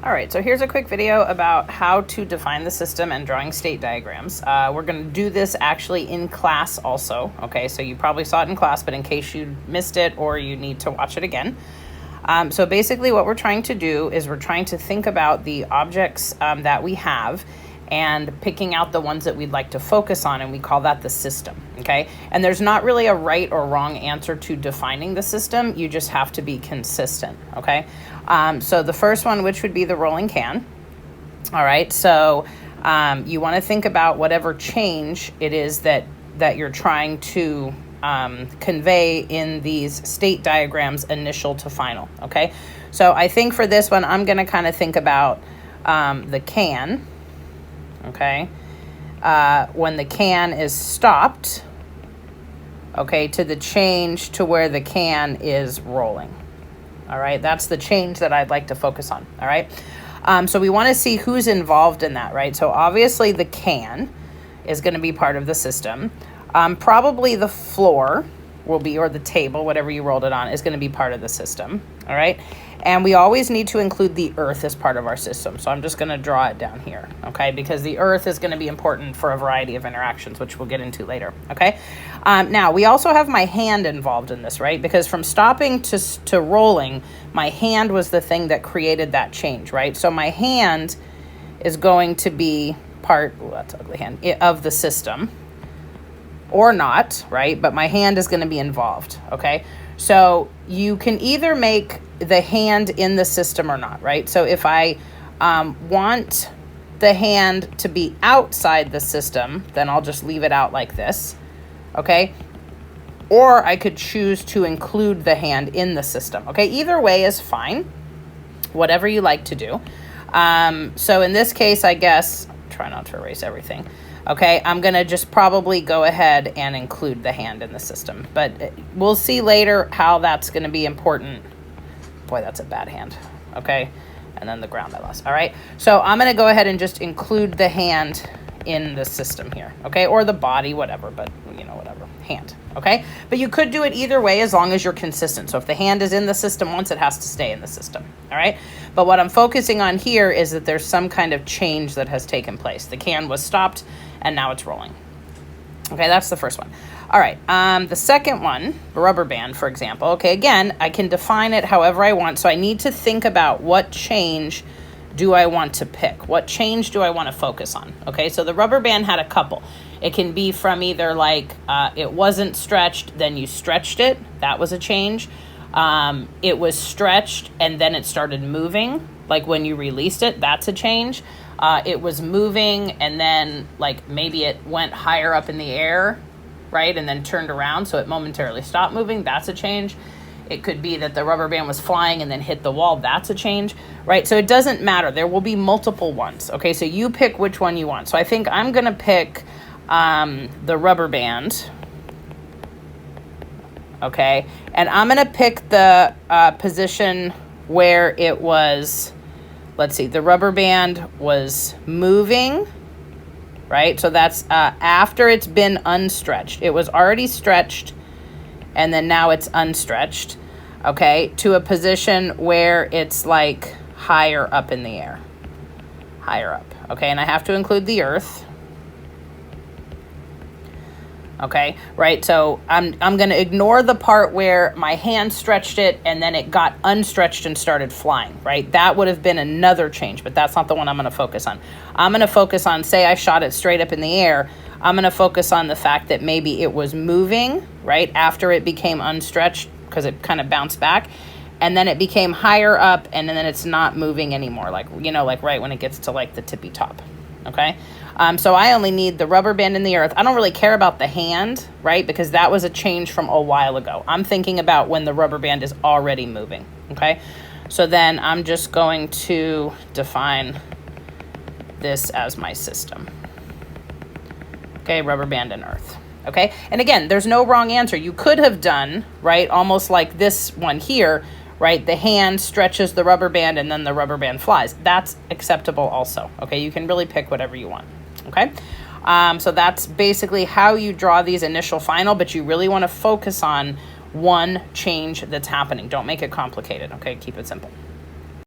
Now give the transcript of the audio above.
All right, so here's a quick video about how to define the system and drawing state diagrams. We're going to do this actually in class also, okay? So you probably saw it in class, but in case you missed it or you need to watch it again. So basically what we're trying to do is we're trying to think about the objects that we have and picking out the ones that we'd like to focus on, and we call that the system, okay? And there's not really a right or wrong answer to defining the system. You just have to be consistent, okay? So the first one, which would be the rolling can, all right? So you want to think about whatever change it is that you're trying to convey in these state diagrams, initial to final, okay? So I think for this one, I'm going to kind of think about the can, okay, when the can is stopped, okay, to the change to where the can is rolling. All right, that's the change that I'd like to focus on. All right, so we want to see who's involved in that, right? So obviously the can is going to be part of the system. Probably the floor will be, or the table, whatever you rolled it on, is going to be part of the system. All right, and we always need to include the earth as part of our system. So I'm just going to draw it down here, okay, because the earth is going to be important for a variety of interactions, which we'll get into later, okay? Now, we also have my hand involved in this, right? Because from stopping to rolling, my hand was the thing that created that change, right? So my hand is going to be part, oh, that's an ugly hand, of the system, or not, right? But my hand is going to be involved, okay? So you can either make the hand in the system or not, right? So if I want the hand to be outside the system, then I'll just leave it out like this, okay? Or I could choose to include the hand in the system, okay? Either way is fine, whatever you like to do. So in this case, I guess, try not to erase everything. Okay, I'm going to just probably go ahead and include the hand in the system. But we'll see later how that's going to be important. Boy, that's a bad hand. Okay, and then the ground I lost. All right, so I'm going to go ahead and just include the hand in the system here. Okay, or the body, whatever, but you know, whatever, hand. Okay, but you could do it either way as long as you're consistent. So if the hand is in the system once, it has to stay in the system. All right, but what I'm focusing on here is that there's some kind of change that has taken place. The can was stopped and now it's rolling. Okay, that's the first one. All right, the second one, the rubber band, for example. Okay, again, I can define it however I want. So I need to think about what change do I want to pick? What change do I want to focus on? Okay, so the rubber band had a couple. It can be from either like it wasn't stretched, then you stretched it. That was a change. It was stretched and then it started moving. Like when you released it, that's a change. It was moving and then like maybe it went higher up in the air, right? And then turned around, so it momentarily stopped moving. That's a change. It could be that the rubber band was flying and then hit the wall. That's a change, right? So it doesn't matter. There will be multiple ones. Okay, so you pick which one you want. So I think I'm going to pick the rubber band. Okay, and I'm going to pick the position where it was, let's see, the rubber band was moving, right? So that's after it's been unstretched. It was already stretched, and then now it's unstretched, okay, to a position where it's like higher up in the air, higher up, okay? And I have to include the earth, okay, right? So I'm going to ignore the part where my hand stretched it and then it got unstretched and started flying, right? That would have been another change, but that's not the one I'm going to focus on. I'm going to focus on, say I shot it straight up in the air, I'm going to focus on the fact that maybe it was moving, right, after it became unstretched because it kind of bounced back, and then it became higher up, and then it's not moving anymore, like, you know, like right when it gets to like the tippy top, okay? So I only need the rubber band in the earth. I don't really care about the hand, right, because that was a change from a while ago. I'm thinking about when the rubber band is already moving, okay? So then I'm just going to define this as my system. Okay, rubber band and earth. Okay, and again, there's no wrong answer. You could have done, right, almost like this one here, right? The hand stretches the rubber band and then the rubber band flies. That's acceptable also. Okay, you can really pick whatever you want. Okay, so that's basically how you draw these initial final, but you really want to focus on one change that's happening. Don't make it complicated. Okay, keep it simple.